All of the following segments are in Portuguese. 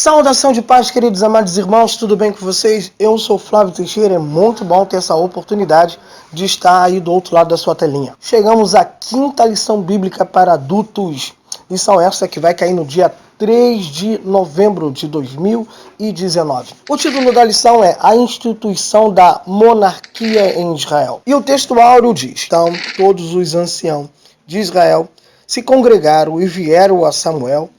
Saudação de paz, queridos amados irmãos, tudo bem com vocês? Eu sou Flávio Teixeira, é muito bom ter essa oportunidade de estar aí do outro lado da sua telinha. Chegamos à quinta lição bíblica para adultos, lição essa que vai cair no dia 3 de novembro de 2019. O título da lição é A Instituição da Monarquia em Israel. E o texto áureo diz: Então todos os anciãos de Israel se congregaram e vieram a Samuel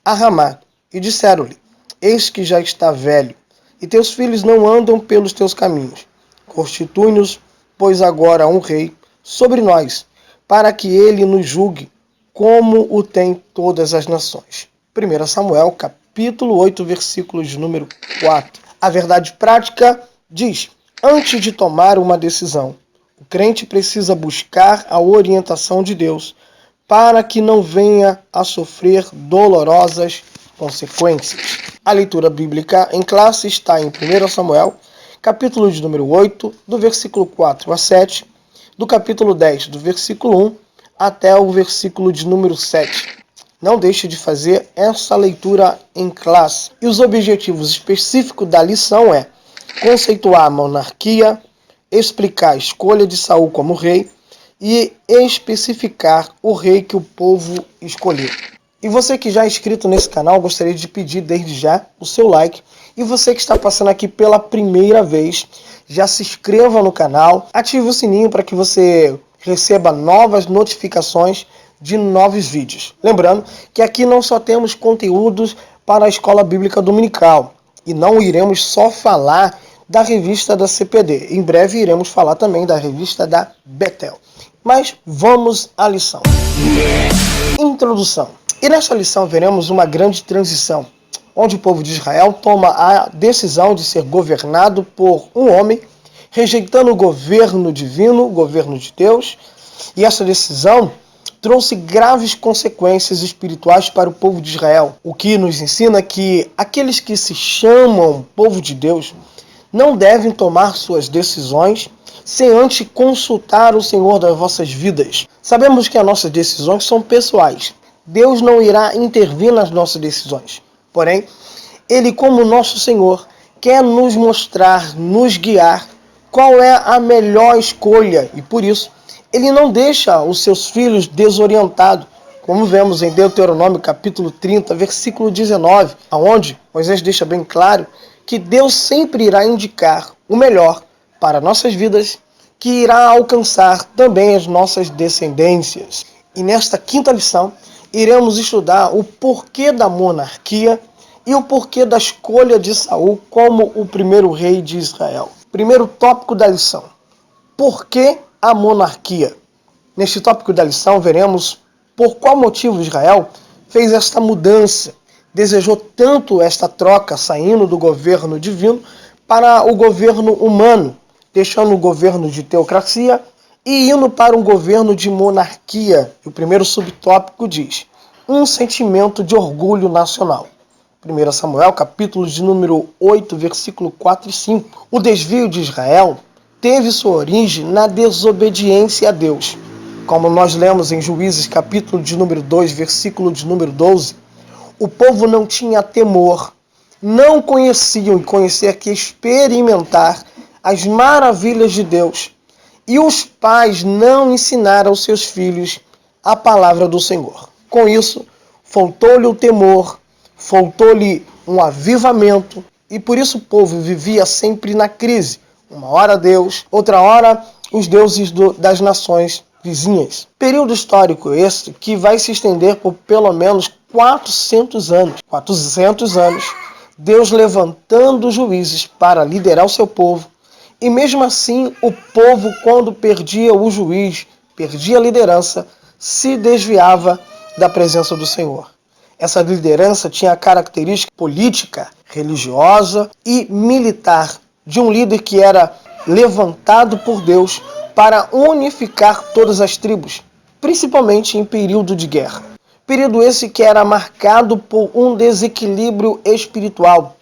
a Ramá e disseram-lhe: Eis que já está velho, e teus filhos não andam pelos teus caminhos. Constitui-nos, pois, agora um rei sobre nós, para que ele nos julgue, como o tem todas as nações. 1 Samuel, capítulo 8, versículos de número 4. A verdade prática diz: antes de tomar uma decisão, o crente precisa buscar a orientação de Deus, para que não venha a sofrer dolorosas consequências. A leitura bíblica em classe está em 1 Samuel, capítulo de número 8, do versículo 4 a 7, do capítulo 10, do versículo 1 até o versículo de número 7. Não deixe de fazer essa leitura em classe. E os objetivos específicos da lição é conceituar a monarquia, explicar a escolha de Saul como rei e especificar o rei que o povo escolheu. E você que já é inscrito nesse canal, gostaria de pedir desde já o seu like. E você que está passando aqui pela primeira vez, já se inscreva no canal, ative o sininho para que você receba novas notificações de novos vídeos. Lembrando que aqui não só temos conteúdos para a Escola Bíblica Dominical, e não iremos só falar da revista da CPD. Em breve iremos falar também da revista da Betel. Mas vamos à lição. Introdução. E nesta lição veremos uma grande transição, onde o povo de Israel toma a decisão de ser governado por um homem, rejeitando o governo divino, o governo de Deus, e essa decisão trouxe graves consequências espirituais para o povo de Israel, o que nos ensina que aqueles que se chamam povo de Deus não devem tomar suas decisões sem antes consultar o Senhor das vossas vidas. Sabemos que as nossas decisões são pessoais. Deus não irá intervir nas nossas decisões. Porém, Ele, como nosso Senhor, quer nos mostrar, nos guiar qual é a melhor escolha. E por isso, Ele não deixa os seus filhos desorientados, como vemos em Deuteronômio capítulo 30, versículo 19, onde Moisés deixa bem claro que Deus sempre irá indicar o melhor para nossas vidas, que irá alcançar também as nossas descendências. E nesta quinta lição, iremos estudar o porquê da monarquia e o porquê da escolha de Saul como o primeiro rei de Israel. Primeiro tópico da lição: por que a monarquia? Neste tópico da lição veremos por qual motivo Israel fez esta mudança, desejou tanto esta troca, saindo do governo divino para o governo humano, deixando o governo de teocracia e indo para um governo de monarquia. O primeiro subtópico diz: um sentimento de orgulho nacional. 1 Samuel, capítulo de número 8, versículo 4 e 5. O desvio de Israel teve sua origem na desobediência a Deus. Como nós lemos em Juízes, capítulo de número 2, versículo de número 12, o povo não tinha temor, não conheciam e conhecer que experimentar as maravilhas de Deus. E os pais não ensinaram aos seus filhos a palavra do Senhor. Com isso, faltou-lhe o temor, faltou-lhe um avivamento, e por isso o povo vivia sempre na crise. Uma hora Deus, outra hora os deuses das nações vizinhas. Período histórico este que vai se estender por pelo menos 400 anos. 400 anos, Deus levantando juízes para liderar o seu povo. E mesmo assim, o povo, quando perdia o juiz, perdia a liderança, se desviava da presença do Senhor. Essa liderança tinha a característica política, religiosa e militar de um líder que era levantado por Deus para unificar todas as tribos, principalmente em período de guerra. Período esse que era marcado por um desequilíbrio espiritual.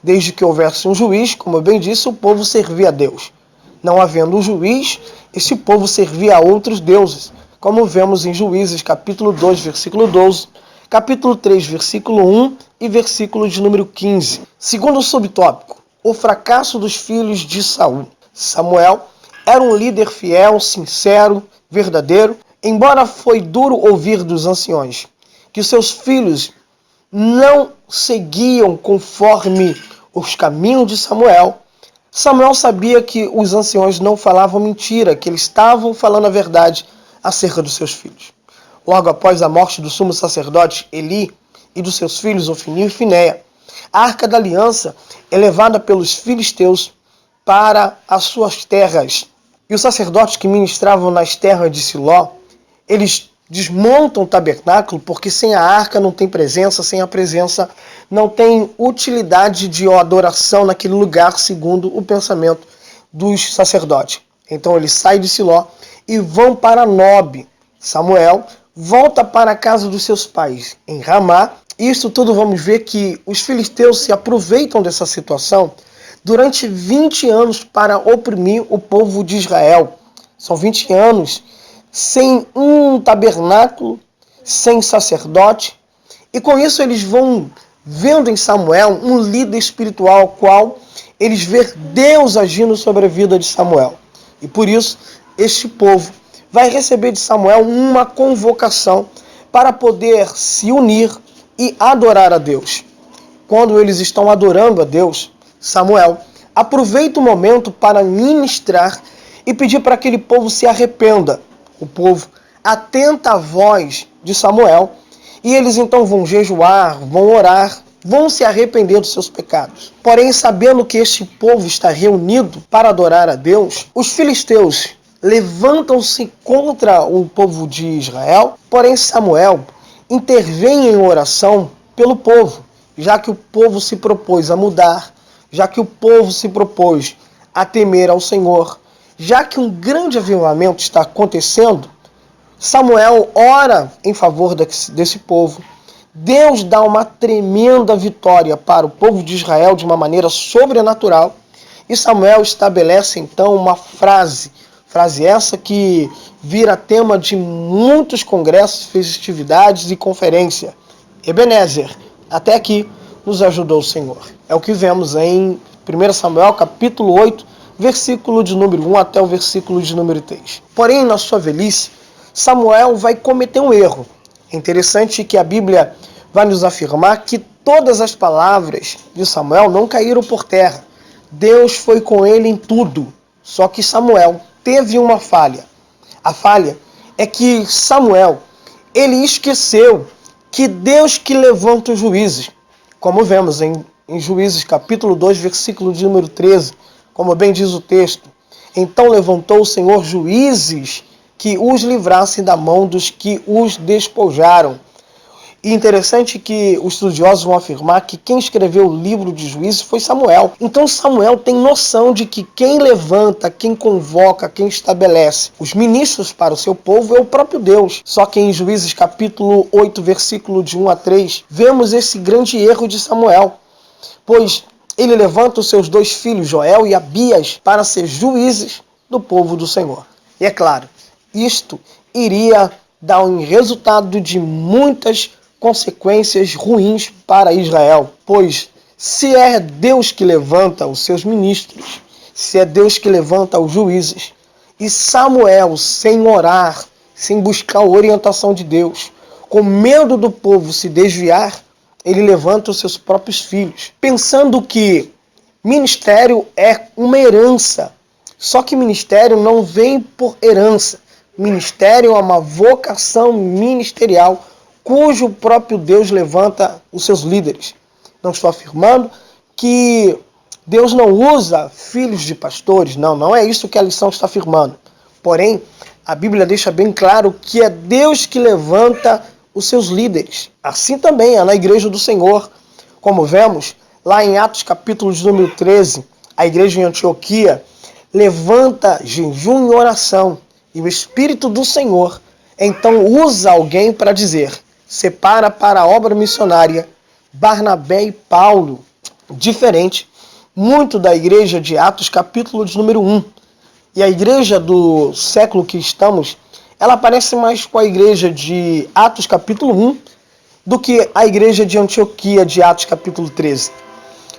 Desde que houvesse um juiz, como eu bem disse, o povo servia a Deus. Não havendo um juiz, esse povo servia a outros deuses, como vemos em Juízes, capítulo 2, versículo 12, capítulo 3, versículo 1 e versículo de número 15. Segundo o subtópico, o fracasso dos filhos de Saul. Samuel era um líder fiel, sincero, verdadeiro, embora foi duro ouvir dos anciões que seus filhos não seguiam conforme os caminhos de Samuel. Samuel sabia que os anciões não falavam mentira, que eles estavam falando a verdade acerca dos seus filhos. Logo após a morte do sumo sacerdote Eli e dos seus filhos Ofni e Finéia, a Arca da Aliança é levada pelos filisteus para as suas terras. E os sacerdotes que ministravam nas terras de Siló, eles desmontam o tabernáculo, porque sem a arca não tem presença, sem a presença não tem utilidade de adoração naquele lugar, segundo o pensamento dos sacerdotes. Então eles saem de Siló e vão para Nob. Samuel volta para a casa dos seus pais, em Ramá. Isso tudo vamos ver que os filisteus se aproveitam dessa situação durante 20 anos para oprimir o povo de Israel. São 20 anos sem um tabernáculo, sem sacerdote. E com isso eles vão vendo em Samuel um líder espiritual, qual eles vê Deus agindo sobre a vida de Samuel. E por isso este povo vai receber de Samuel uma convocação para poder se unir e adorar a Deus. Quando eles estão adorando a Deus, Samuel aproveita o momento para ministrar e pedir para que aquele povo se arrependa. O povo atenta à voz de Samuel e eles então vão jejuar, vão orar, vão se arrepender dos seus pecados. Porém, sabendo que este povo está reunido para adorar a Deus, os filisteus levantam-se contra o povo de Israel. Porém, Samuel intervém em oração pelo povo, já que o povo se propôs a mudar, já que o povo se propôs a temer ao Senhor, já que um grande avivamento está acontecendo. Samuel ora em favor desse povo. Deus dá uma tremenda vitória para o povo de Israel de uma maneira sobrenatural. E Samuel estabelece então uma frase essa que vira tema de muitos congressos, festividades e conferência. Ebenezer, até aqui nos ajudou o Senhor. É o que vemos em 1 Samuel capítulo 8, versículo de número 1 até o versículo de número 3. Porém, na sua velhice, Samuel vai cometer um erro. É interessante que a Bíblia vai nos afirmar que todas as palavras de Samuel não caíram por terra. Deus foi com ele em tudo. Só que Samuel teve uma falha. A falha é que Samuel, ele esqueceu que Deus que levanta os juízes. Como vemos em Juízes capítulo 2, versículo de número 13, como bem diz o texto. Então levantou o Senhor juízes que os livrassem da mão dos que os despojaram. E interessante que os estudiosos vão afirmar que quem escreveu o livro de Juízes foi Samuel. Então Samuel tem noção de que quem levanta, quem convoca, quem estabelece os ministros para o seu povo é o próprio Deus. Só que em Juízes capítulo 8, versículo de 1 a 3, vemos esse grande erro de Samuel. Pois ele levanta os seus dois filhos, Joel e Abias, para ser juízes do povo do Senhor. E é claro, isto iria dar um resultado de muitas consequências ruins para Israel. Pois se é Deus que levanta os seus ministros, se é Deus que levanta os juízes, e Samuel, sem orar, sem buscar a orientação de Deus, com medo do povo se desviar, ele levanta os seus próprios filhos, pensando que ministério é uma herança. Só que ministério não vem por herança. Ministério é uma vocação ministerial, cujo próprio Deus levanta os seus líderes. Não estou afirmando que Deus não usa filhos de pastores. Não é isso que a lição está afirmando. Porém, a Bíblia deixa bem claro que é Deus que levanta os seus líderes. Assim também é na igreja do Senhor. Como vemos lá em Atos capítulo de número 13, a igreja em Antioquia levanta jejum e oração. E o Espírito do Senhor então usa alguém para dizer: separa para a obra missionária Barnabé e Paulo. Diferente muito da igreja de Atos capítulo de número 1. E a igreja do século que estamos, ela parece mais com a igreja de Atos capítulo 1 do que a igreja de Antioquia de Atos capítulo 13.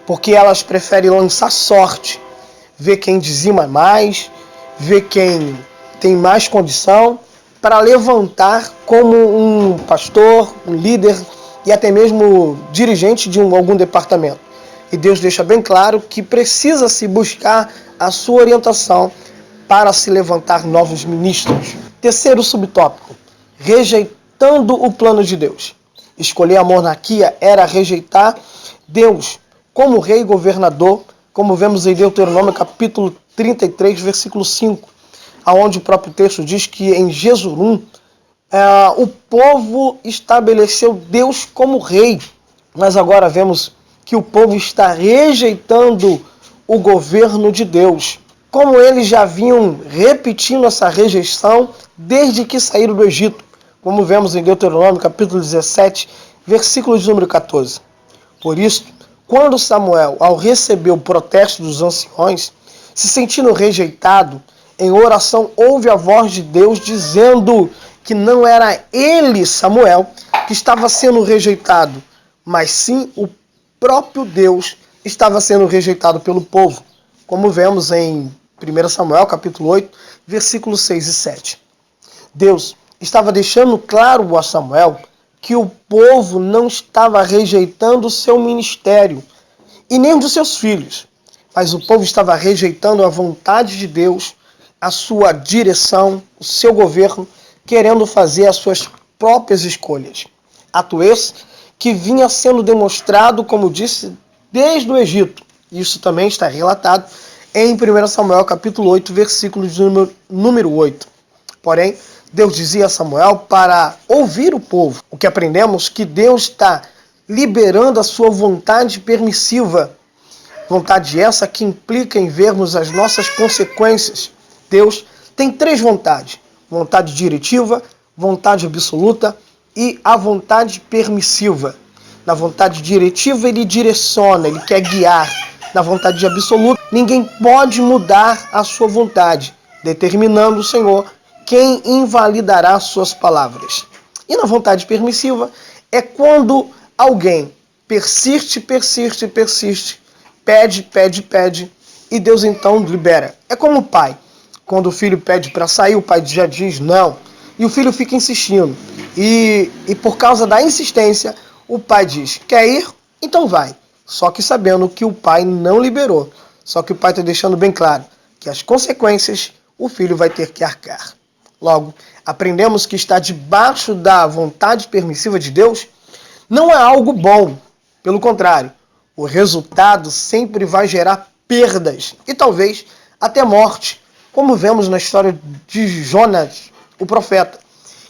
Porque elas preferem lançar sorte, ver quem dizima mais, ver quem tem mais condição, para levantar como um pastor, um líder e até mesmo dirigente de algum departamento. E Deus deixa bem claro que precisa se buscar a sua orientação para se levantar novos ministros. Terceiro subtópico, rejeitando o plano de Deus. Escolher a monarquia era rejeitar Deus como rei e governador, como vemos em Deuteronômio capítulo 33, versículo 5, onde o próprio texto diz que em Jesurum o povo estabeleceu Deus como rei. Mas agora vemos que o povo está rejeitando o governo de Deus. Como eles já vinham repetindo essa rejeição desde que saíram do Egito, como vemos em Deuteronômio capítulo 17, versículo de número 14. Por isso, quando Samuel, ao receber o protesto dos anciões, se sentindo rejeitado, em oração ouve a voz de Deus dizendo que não era ele, Samuel, que estava sendo rejeitado, mas sim o próprio Deus estava sendo rejeitado pelo povo, como vemos em 1 Samuel capítulo 8, versículos 6 e 7. Deus estava deixando claro a Samuel que o povo não estava rejeitando o seu ministério e nem dos seus filhos, mas o povo estava rejeitando a vontade de Deus, a sua direção, o seu governo, querendo fazer as suas próprias escolhas. Ato esse que vinha sendo demonstrado, como disse, desde o Egito. Isso também está relatado em 1 Samuel capítulo 8, versículo de número 8. Porém, Deus dizia a Samuel para ouvir o povo. O que aprendemos que Deus está liberando a sua vontade permissiva. Vontade essa que implica em vermos as nossas consequências. Deus tem três vontades: vontade diretiva, vontade absoluta e a vontade permissiva. Na vontade diretiva ele direciona, ele quer guiar. Na vontade absoluta, ninguém pode mudar a sua vontade, determinando o Senhor quem invalidará suas palavras. E na vontade permissiva é quando alguém persiste, pede, e Deus então libera. É como o pai. Quando o filho pede para sair, o pai já diz não. E o filho fica insistindo. E por causa da insistência, o pai diz, quer ir? Então vai. Só que sabendo que o pai não liberou. Só que o pai está deixando bem claro que as consequências o filho vai ter que arcar. Logo, aprendemos que estar debaixo da vontade permissiva de Deus não é algo bom. Pelo contrário, o resultado sempre vai gerar perdas e talvez até morte, como vemos na história de Jonas, o profeta,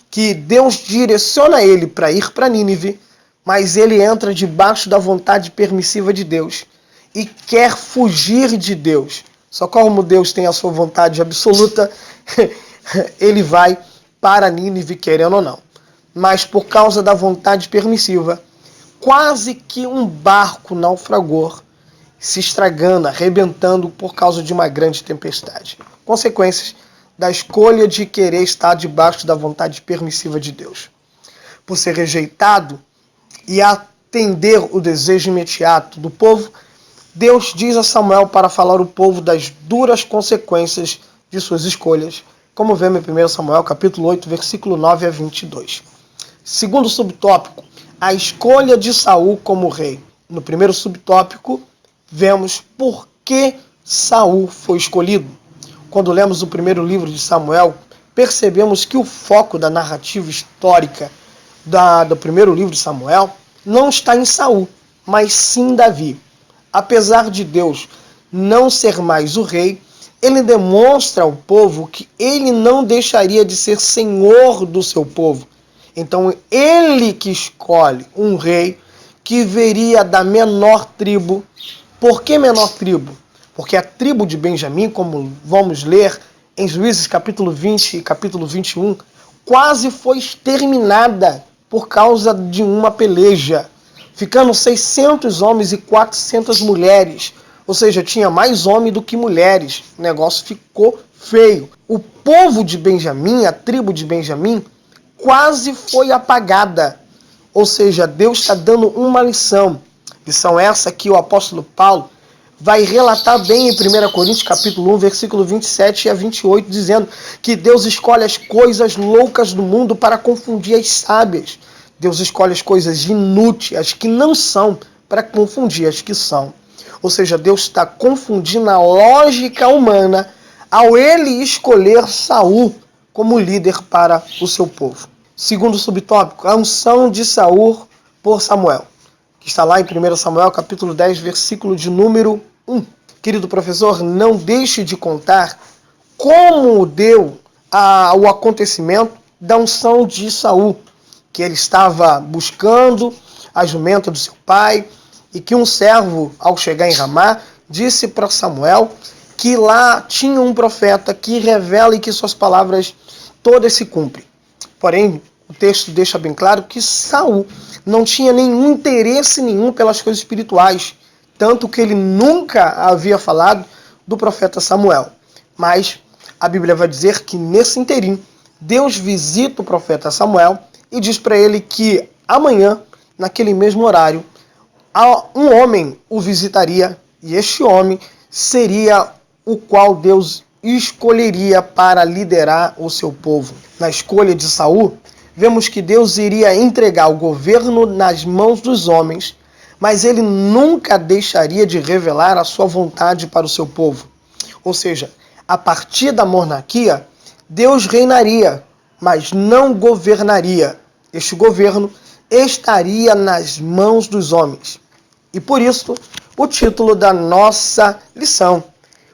que Deus direciona ele para ir para Nínive, mas ele entra debaixo da vontade permissiva de Deus e quer fugir de Deus. Só como Deus tem a sua vontade absoluta, ele vai para Nínive, querendo ou não. Mas por causa da vontade permissiva, quase que um barco naufragou, se estragando, arrebentando por causa de uma grande tempestade. Consequências da escolha de querer estar debaixo da vontade permissiva de Deus. Por ser rejeitado e atender o desejo imediato do povo, Deus diz a Samuel para falar ao povo das duras consequências de suas escolhas, como vemos em 1 Samuel capítulo 8, versículo 9 a 22. Segundo subtópico, a escolha de Saul como rei. No primeiro subtópico, vemos por que Saul foi escolhido. Quando lemos o primeiro livro de Samuel, percebemos que o foco da narrativa histórica do primeiro livro de Samuel não está em Saul, mas sim em Davi. Apesar de Deus não ser mais o rei, ele demonstra ao povo que ele não deixaria de ser senhor do seu povo. Então ele que escolhe um rei que viria da menor tribo. Por que menor tribo? Porque a tribo de Benjamim, como vamos ler em Juízes capítulo 20 e capítulo 21, quase foi exterminada por causa de uma peleja, ficando 600 homens e 400 mulheres. Ou seja, tinha mais homem do que mulheres. O negócio ficou feio. O povo de Benjamim, a tribo de Benjamim, quase foi apagada. Ou seja, Deus está dando uma lição. Lição essa que o apóstolo Paulo vai relatar bem em 1 Coríntios capítulo 1, versículo 27 a 28, dizendo que Deus escolhe as coisas loucas do mundo para confundir as sábias. Deus escolhe as coisas inúteis, as que não são, para confundir as que são. Ou seja, Deus está confundindo a lógica humana ao ele escolher Saul como líder para o seu povo. Segundo subtópico, a unção de Saul por Samuel, que está lá em 1 Samuel capítulo 10, versículo de número 1. Querido professor, não deixe de contar como deu o acontecimento da unção de Saul, que ele estava buscando a jumenta do seu pai, e que um servo, ao chegar em Ramá, disse para Samuel que lá tinha um profeta que revela e que suas palavras todas se cumprem. Porém, o texto deixa bem claro que Saul não tinha nenhum interesse nenhum pelas coisas espirituais, tanto que ele nunca havia falado do profeta Samuel. Mas a Bíblia vai dizer que nesse interim, Deus visita o profeta Samuel e diz para ele que amanhã, naquele mesmo horário, um homem o visitaria, e este homem seria o qual Deus escolheria para liderar o seu povo. Na escolha de Saul, vemos que Deus iria entregar o governo nas mãos dos homens, mas ele nunca deixaria de revelar a sua vontade para o seu povo. Ou seja, a partir da monarquia, Deus reinaria, mas não governaria. Este governo estaria nas mãos dos homens. E por isso, o título da nossa lição: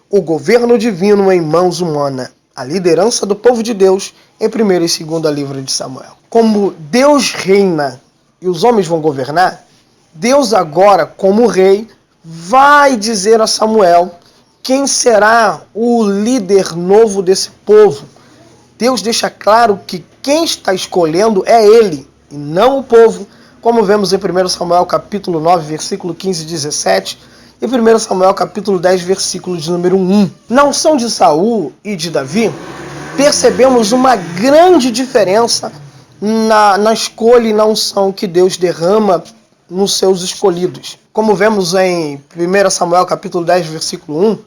o governo divino em mãos humanas, a liderança do povo de Deus em 1º e 2º livro de Samuel. Como Deus reina e os homens vão governar, Deus agora, como rei, vai dizer a Samuel quem será o líder novo desse povo. Deus deixa claro que quem está escolhendo é ele, e não o povo, como vemos em 1 Samuel capítulo 9, versículo 15 e 17, e 1 Samuel capítulo 10, versículo de número 1. Na unção de Saul e de Davi, percebemos uma grande diferença na escolha e na unção que Deus derrama nos seus escolhidos. Como vemos em 1 Samuel capítulo 10, versículo 1,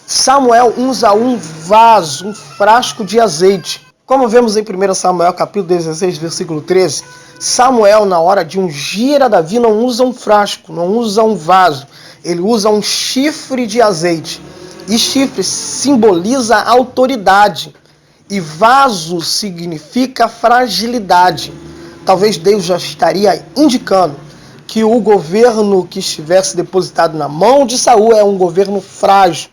Samuel usa um vaso, um frasco de azeite. Como vemos em 1 Samuel capítulo 16, versículo 13, Samuel, na hora de ungir a Davi, não usa um frasco, não usa um vaso. Ele usa um chifre de azeite. E chifre simboliza autoridade. E vaso significa fragilidade. Talvez Deus já estaria indicando que o governo que estivesse depositado na mão de Saul é um governo frágil,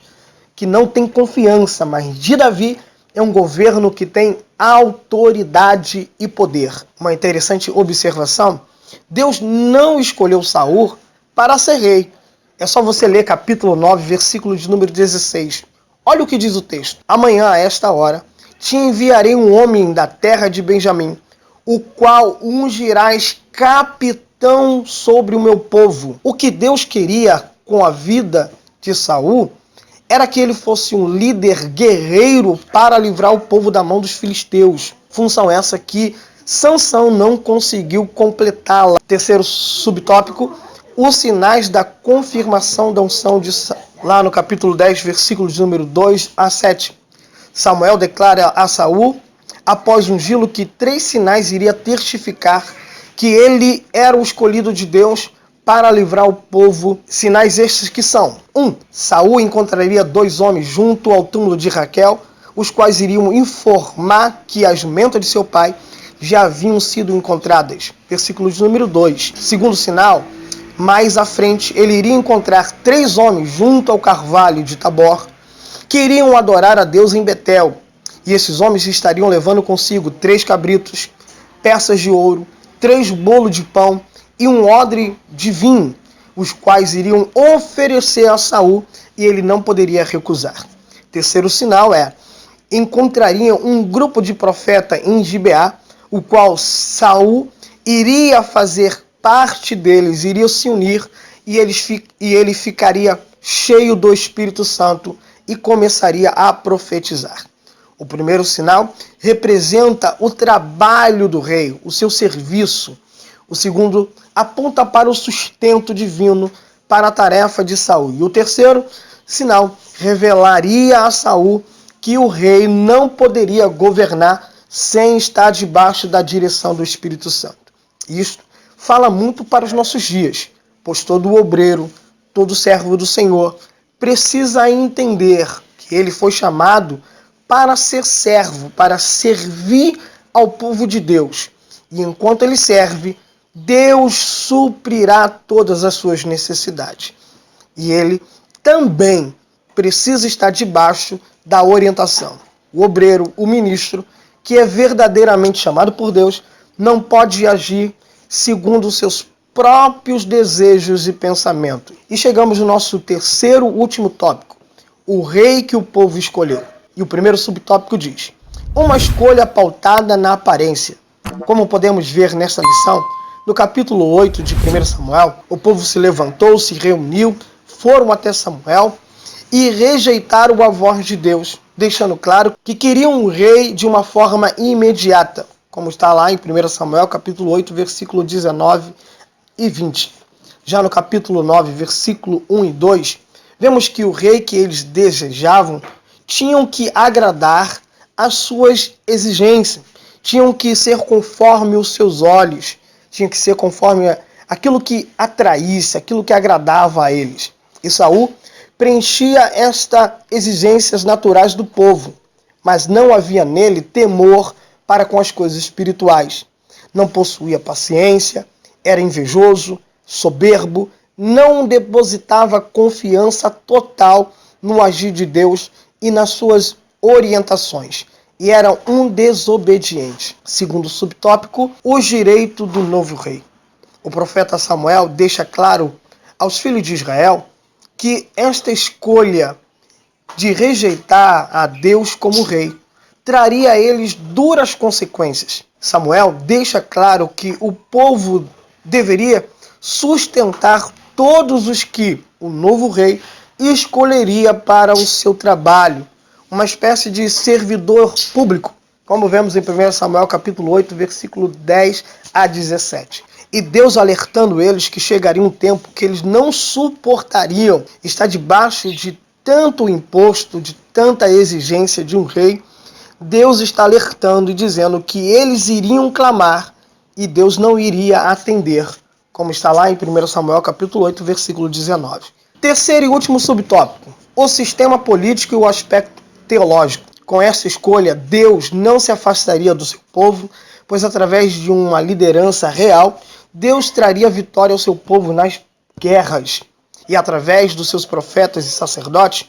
que não tem confiança, mas de Davi é um governo que tem autoridade e poder. Uma interessante observação: Deus não escolheu Saul para ser rei. É só você ler capítulo 9, versículo de número 16. Olha o que diz o texto: amanhã, a esta hora, te enviarei um homem da terra de Benjamim, o qual ungirás capitão sobre o meu povo. O que Deus queria com a vida de Saul era que ele fosse um líder guerreiro para livrar o povo da mão dos filisteus. Função essa que Sansão não conseguiu completá-la. Terceiro subtópico: os sinais da confirmação da unção de lá no capítulo 10, versículos de número 2 a 7. Samuel declara a Saul, após ungí-lo, que 3 sinais iria testificar que ele era o escolhido de Deus para livrar o povo. Sinais estes que são: 1. Saul encontraria 2 homens junto ao túmulo de Raquel, os quais iriam informar que as jumentas de seu pai já haviam sido encontradas. Versículo de número 2. Segundo sinal: mais à frente, ele iria encontrar 3 homens junto ao carvalho de Tabor, que iriam adorar a Deus em Betel. E esses homens estariam levando consigo 3 cabritos, peças de ouro, 3 bolos de pão e um odre de vinho, os quais iriam oferecer a Saul e ele não poderia recusar. Terceiro sinal é: encontrariam um grupo de profeta em Gibeá, o qual Saul iria fazer parte deles, iria se unir e ele ficaria cheio do Espírito Santo e começaria a profetizar. O primeiro sinal representa o trabalho do rei, o seu serviço. O segundo aponta para o sustento divino para a tarefa de Saul. E o terceiro sinal revelaria a Saul que o rei não poderia governar sem estar debaixo da direção do Espírito Santo. Isto fala muito para os nossos dias, pois todo obreiro, todo servo do Senhor precisa entender que ele foi chamado para ser servo, para servir ao povo de Deus. E enquanto ele serve, Deus suprirá todas as suas necessidades. E ele também precisa estar debaixo da orientação. O obreiro, o ministro, que é verdadeiramente chamado por Deus, não pode agir segundo os seus próprios desejos e pensamentos. E chegamos no nosso terceiro e último tópico, o rei que o povo escolheu. E o primeiro subtópico diz: uma escolha pautada na aparência. Como podemos ver nessa lição, no capítulo 8 de 1 Samuel, o povo se levantou, se reuniu, foram até Samuel e rejeitaram a voz de Deus, deixando claro que queriam um rei de uma forma imediata, como está lá em 1 Samuel, capítulo 8, versículo 19 e 20. Já no capítulo 9, versículo 1 e 2, vemos que o rei que eles desejavam tinham que agradar às suas exigências, tinham que ser conforme os seus olhos, tinha que ser conforme aquilo que atraísse, aquilo que agradava a eles. E Saul preenchia estas exigências naturais do povo, mas não havia nele temor para com as coisas espirituais. Não possuía paciência, era invejoso, soberbo, não depositava confiança total no agir de Deus e nas suas orientações, e era um desobediente. Segundo o subtópico, o direito do novo rei. O profeta Samuel deixa claro aos filhos de Israel que esta escolha de rejeitar a Deus como rei traria a eles duras consequências. Samuel deixa claro que o povo deveria sustentar todos os que o novo rei escolheria para o seu trabalho, uma espécie de servidor público, como vemos em 1 Samuel capítulo 8, versículo 10 a 17. E Deus alertando eles que chegaria um tempo que eles não suportariam estar debaixo de tanto imposto, de tanta exigência de um rei. Deus está alertando e dizendo que eles iriam clamar e Deus não iria atender, como está lá em 1 Samuel capítulo 8, versículo 19. Terceiro e último subtópico, o sistema político e o aspecto teológico. Com essa escolha, Deus não se afastaria do seu povo, pois através de uma liderança real, Deus traria vitória ao seu povo nas guerras. E através dos seus profetas e sacerdotes,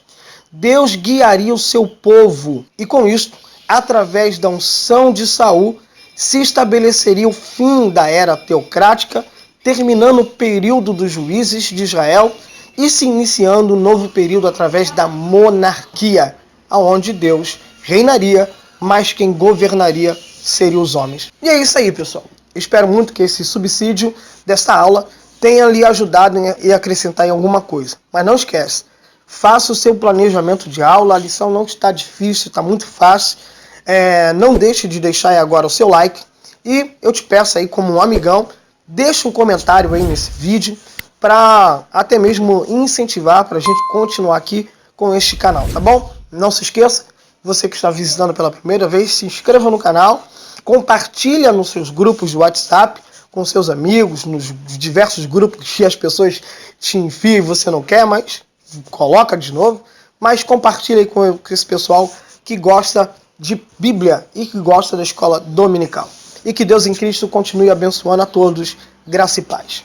Deus guiaria o seu povo. E com isso, através da unção de Saul, se estabeleceria o fim da era teocrática, terminando o período dos juízes de Israel e se iniciando um novo período através da monarquia, onde Deus reinaria, mas quem governaria seriam os homens. E é isso aí, pessoal. Espero muito que esse subsídio desta aula tenha lhe ajudado e acrescentar em alguma coisa. Mas não esquece, faça o seu planejamento de aula, a lição não está difícil, está muito fácil. Não deixe de deixar aí agora o seu like e eu te peço aí como um amigão, deixa um comentário aí nesse vídeo para até mesmo incentivar para a gente continuar aqui com este canal, tá bom? Não se esqueça, você que está visitando pela primeira vez, se inscreva no canal, compartilha nos seus grupos de WhatsApp, com seus amigos, nos diversos grupos que as pessoas te enfiam e você não quer, mas coloca de novo, mas compartilha aí com esse pessoal que gosta de Bíblia e que gosta da escola dominical. E que Deus em Cristo continue abençoando a todos. Graça e paz.